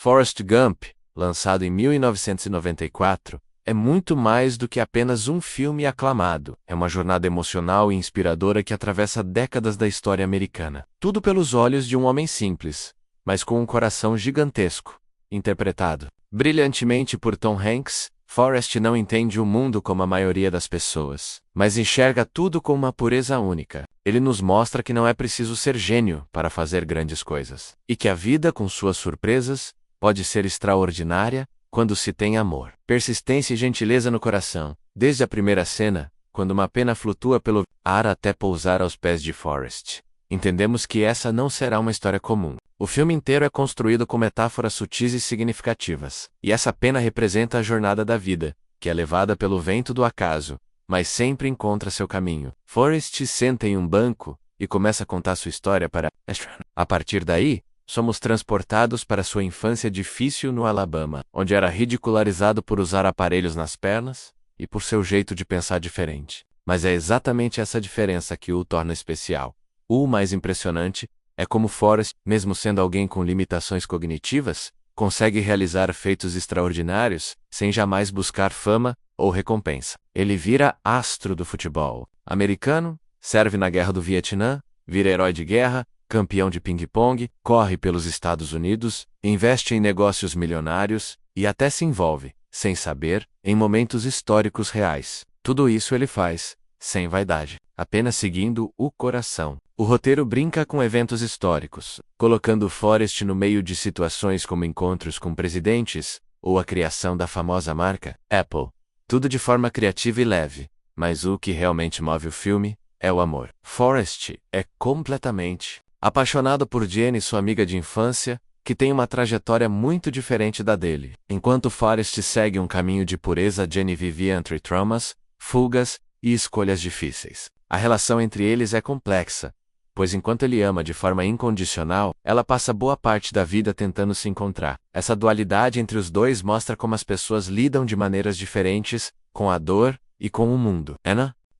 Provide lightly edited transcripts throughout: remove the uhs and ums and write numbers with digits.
Forrest Gump, lançado em 1994, é muito mais do que apenas um filme aclamado. É uma jornada emocional e inspiradora que atravessa décadas da história americana. Tudo pelos olhos de um homem simples, mas com um coração gigantesco. Interpretado brilhantemente por Tom Hanks, Forrest não entende o mundo como a maioria das pessoas, mas enxerga tudo com uma pureza única. Ele nos mostra que não é preciso ser gênio para fazer grandes coisas, e que a vida, com suas surpresas, pode ser extraordinária quando se tem amor, persistência e gentileza no coração. Desde a primeira cena, quando uma pena flutua pelo ar até pousar aos pés de Forrest, entendemos que essa não será uma história comum. O filme inteiro é construído com metáforas sutis e significativas, e essa pena representa a jornada da vida, que é levada pelo vento do acaso, mas sempre encontra seu caminho. Forrest senta em um banco e começa a contar sua história para Astron. A partir daí, somos transportados para sua infância difícil no Alabama, onde era ridicularizado por usar aparelhos nas pernas e por seu jeito de pensar diferente. Mas é exatamente essa diferença que o torna especial. O mais impressionante é como Forrest, mesmo sendo alguém com limitações cognitivas, consegue realizar feitos extraordinários sem jamais buscar fama ou recompensa. Ele vira astro do futebol americano, serve na Guerra do Vietnã, vira herói de guerra, campeão de ping-pong, corre pelos Estados Unidos, investe em negócios milionários e até se envolve, sem saber, em momentos históricos reais. Tudo isso ele faz, sem vaidade, apenas seguindo o coração. O roteiro brinca com eventos históricos, colocando Forrest no meio de situações como encontros com presidentes ou a criação da famosa marca Apple. Tudo de forma criativa e leve, mas o que realmente move o filme é o amor. Forrest é completamente apaixonado por Jenny, sua amiga de infância, que tem uma trajetória muito diferente da dele. Enquanto Forrest segue um caminho de pureza, Jenny vive entre traumas, fugas e escolhas difíceis. A relação entre eles é complexa, pois enquanto ele ama de forma incondicional, ela passa boa parte da vida tentando se encontrar. Essa dualidade entre os dois mostra como as pessoas lidam de maneiras diferentes com a dor e com o mundo.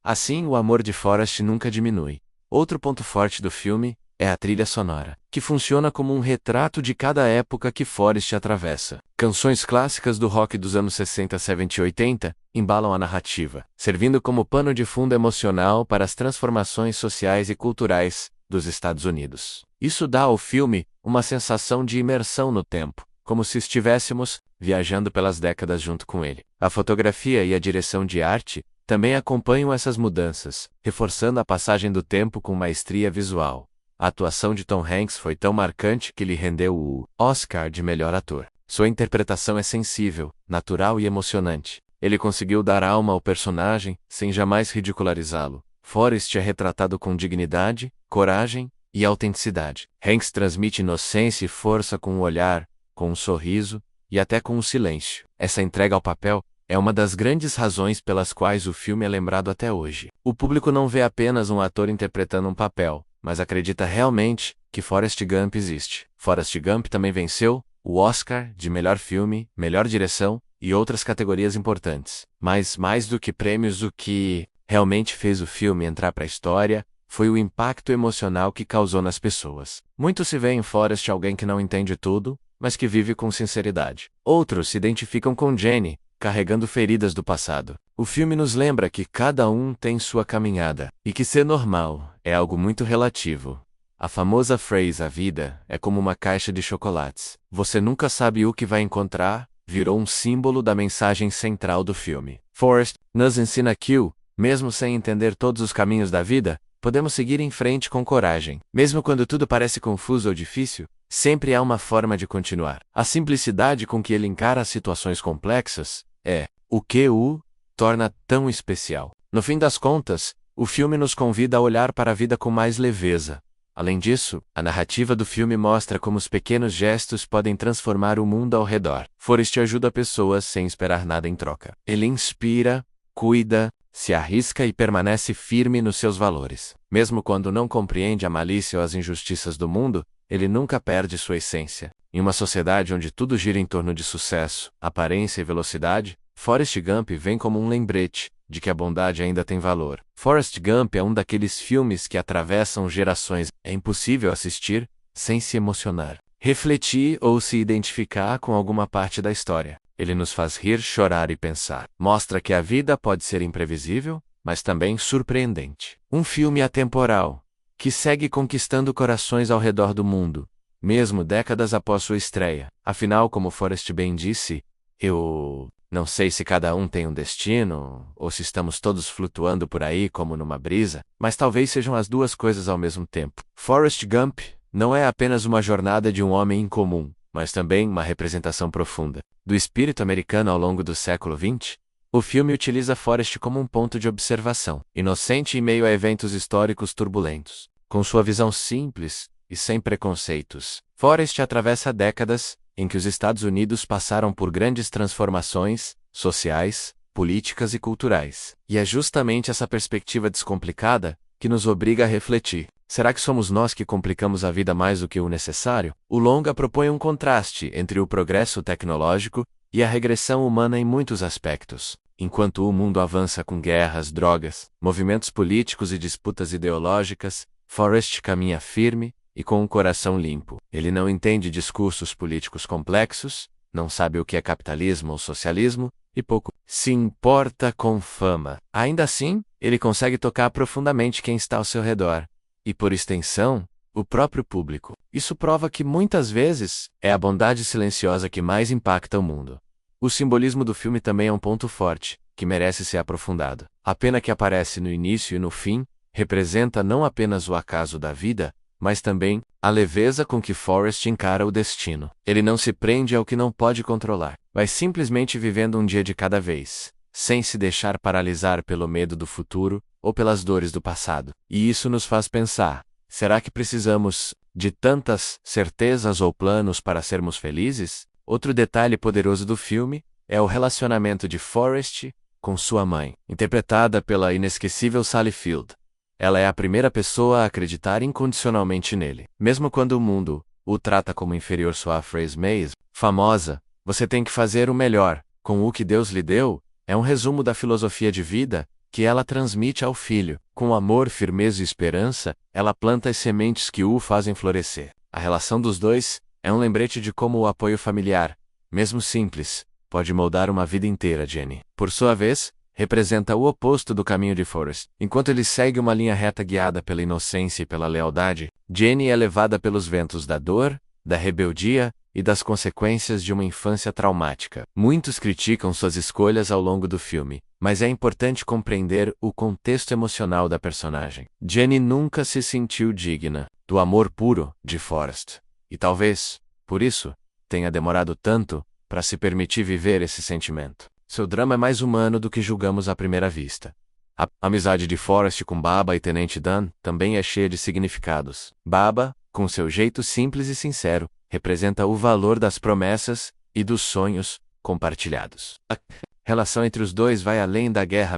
Assim, o amor de Forrest nunca diminui. Outro ponto forte do filme é a trilha sonora, que funciona como um retrato de cada época que Forrest atravessa. Canções clássicas do rock dos anos 60, 70 e 80 embalam a narrativa, servindo como pano de fundo emocional para as transformações sociais e culturais dos Estados Unidos. Isso dá ao filme uma sensação de imersão no tempo, como se estivéssemos viajando pelas décadas junto com ele. A fotografia e a direção de arte também acompanham essas mudanças, reforçando a passagem do tempo com maestria visual. A atuação de Tom Hanks foi tão marcante que lhe rendeu o Oscar de melhor ator. Sua interpretação é sensível, natural e emocionante. Ele conseguiu dar alma ao personagem, sem jamais ridicularizá-lo. Forrest é retratado com dignidade, coragem e autenticidade. Hanks transmite inocência e força com um olhar, com um sorriso e até com um silêncio. Essa entrega ao papel é uma das grandes razões pelas quais o filme é lembrado até hoje. O público não vê apenas um ator interpretando um papel, mas acredita realmente que Forrest Gump existe. Forrest Gump também venceu o Oscar de melhor filme, melhor direção e outras categorias importantes. Mas mais do que prêmios, o que realmente fez o filme entrar para a história foi o impacto emocional que causou nas pessoas. Muito se vê em Forrest alguém que não entende tudo, mas que vive com sinceridade. Outros se identificam com Jenny, carregando feridas do passado. O filme nos lembra que cada um tem sua caminhada, e que ser normal é algo muito relativo. A famosa frase "a vida é como uma caixa de chocolates. Você nunca sabe o que vai encontrar", virou um símbolo da mensagem central do filme. Forrest nos ensina que, mesmo sem entender todos os caminhos da vida, podemos seguir em frente com coragem. Mesmo quando tudo parece confuso ou difícil, sempre há uma forma de continuar. A simplicidade com que ele encara as situações complexas é o que o torna tão especial. No fim das contas, o filme nos convida a olhar para a vida com mais leveza. Além disso, a narrativa do filme mostra como os pequenos gestos podem transformar o mundo ao redor. Forrest ajuda pessoas sem esperar nada em troca. Ele inspira, cuida, se arrisca e permanece firme nos seus valores. Mesmo quando não compreende a malícia ou as injustiças do mundo, ele nunca perde sua essência. Em uma sociedade onde tudo gira em torno de sucesso, aparência e velocidade, Forrest Gump vem como um lembrete de que a bondade ainda tem valor. Forrest Gump é um daqueles filmes que atravessam gerações. É impossível assistir sem se emocionar. refletir ou se identificar com alguma parte da história. Ele nos faz rir, chorar e pensar. Mostra que a vida pode ser imprevisível, mas também surpreendente. Um filme atemporal, que segue conquistando corações ao redor do mundo, mesmo décadas após sua estreia. Afinal, como Forrest bem disse, eu não sei se cada um tem um destino, ou se estamos todos flutuando por aí como numa brisa, mas talvez sejam as duas coisas ao mesmo tempo. Forrest Gump não é apenas uma jornada de um homem incomum, mas também uma representação profunda do espírito americano ao longo do século XX. O filme utiliza Forrest como um ponto de observação, inocente em meio a eventos históricos turbulentos. Com sua visão simples e sem preconceitos, Forrest atravessa décadas em que os Estados Unidos passaram por grandes transformações sociais, políticas e culturais. E é justamente essa perspectiva descomplicada que nos obriga a refletir. Será que somos nós que complicamos a vida mais do que o necessário? O longa propõe um contraste entre o progresso tecnológico e a regressão humana em muitos aspectos. Enquanto o mundo avança com guerras, drogas, movimentos políticos e disputas ideológicas, Forrest caminha firme e com um coração limpo. Ele não entende discursos políticos complexos, não sabe o que é capitalismo ou socialismo, e pouco se importa com fama. Ainda assim, ele consegue tocar profundamente quem está ao seu redor, e por extensão, o próprio público. Isso prova que muitas vezes é a bondade silenciosa que mais impacta o mundo. O simbolismo do filme também é um ponto forte, que merece ser aprofundado. A pena que aparece no início e no fim representa não apenas o acaso da vida, mas também a leveza com que Forrest encara o destino. Ele não se prende ao que não pode controlar, vai simplesmente vivendo um dia de cada vez, sem se deixar paralisar pelo medo do futuro ou pelas dores do passado. E isso nos faz pensar: será que precisamos de tantas certezas ou planos para sermos felizes? Outro detalhe poderoso do filme é o relacionamento de Forrest com sua mãe, interpretada pela inesquecível Sally Field. Ela é a primeira pessoa a acreditar incondicionalmente nele. Mesmo quando o mundo o trata como inferior, sua frase mais famosa, "Você tem que fazer o melhor com o que Deus lhe deu", é um resumo da filosofia de vida que ela transmite ao filho. Com amor, firmeza e esperança, ela planta as sementes que o fazem florescer. A relação dos dois é um lembrete de como o apoio familiar, mesmo simples, pode moldar uma vida inteira. Jenny, por sua vez, representa o oposto do caminho de Forrest. Enquanto ele segue uma linha reta guiada pela inocência e pela lealdade, Jenny é levada pelos ventos da dor, da rebeldia e das consequências de uma infância traumática. Muitos criticam suas escolhas ao longo do filme, mas é importante compreender o contexto emocional da personagem. Jenny nunca se sentiu digna do amor puro de Forrest, e talvez, por isso, tenha demorado tanto para se permitir viver esse sentimento. Seu drama é mais humano do que julgamos à primeira vista. A amizade de Forrest com Baba e Tenente Dan também é cheia de significados. Baba, com seu jeito simples e sincero, representa o valor das promessas e dos sonhos compartilhados. A relação entre os dois vai além da guerra,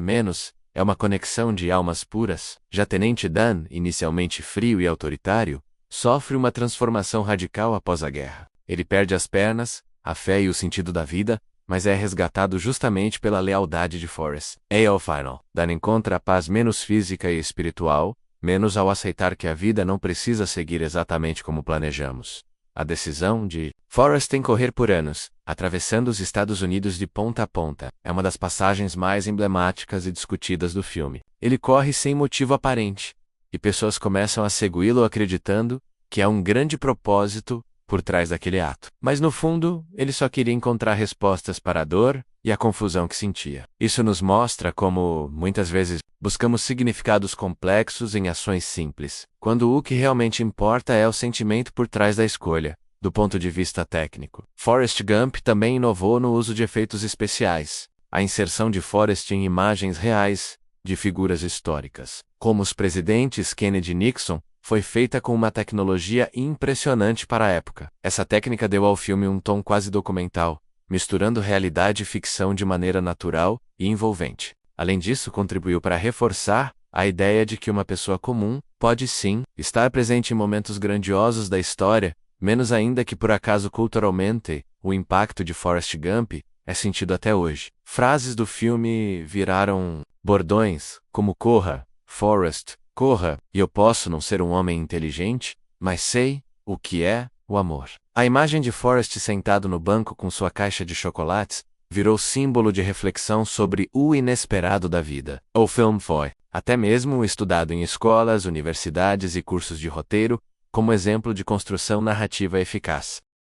é uma conexão de almas puras. Já Tenente Dan, inicialmente frio e autoritário, sofre uma transformação radical após a guerra. Ele perde as pernas, a fé e o sentido da vida, mas é resgatado justamente pela lealdade de Forrest. Ao final, Dan encontra a paz menos física e espiritual, menos ao aceitar que a vida não precisa seguir exatamente como planejamos. A decisão de Forrest em correr por anos, atravessando os Estados Unidos de ponta a ponta, é uma das passagens mais emblemáticas e discutidas do filme. Ele corre sem motivo aparente, e pessoas começam a segui-lo acreditando que há um grande propósito por trás daquele ato. Mas no fundo, ele só queria encontrar respostas para a dor e a confusão que sentia. Isso nos mostra como, muitas vezes, buscamos significados complexos em ações simples, quando o que realmente importa é o sentimento por trás da escolha. Do ponto de vista técnico, Forrest Gump também inovou no uso de efeitos especiais. A inserção de Forrest em imagens reais, de figuras históricas, como os presidentes Kennedy e Nixon, foi feita com uma tecnologia impressionante para a época. Essa técnica deu ao filme um tom quase documental, misturando realidade e ficção de maneira natural e envolvente. Além disso, contribuiu para reforçar a ideia de que uma pessoa comum pode sim estar presente em momentos grandiosos da história, menos ainda que por acaso culturalmente, o impacto de Forrest Gump é sentido até hoje. Frases do filme viraram bordões, como "corra, Forrest, corra", e "eu posso não ser um homem inteligente, mas sei o que é o amor. A imagem de Forrest sentado no banco com sua caixa de chocolates virou símbolo de reflexão sobre o inesperado da vida. O filme foi, até mesmo, estudado em escolas, universidades e cursos de roteiro, como exemplo de construção narrativa eficaz.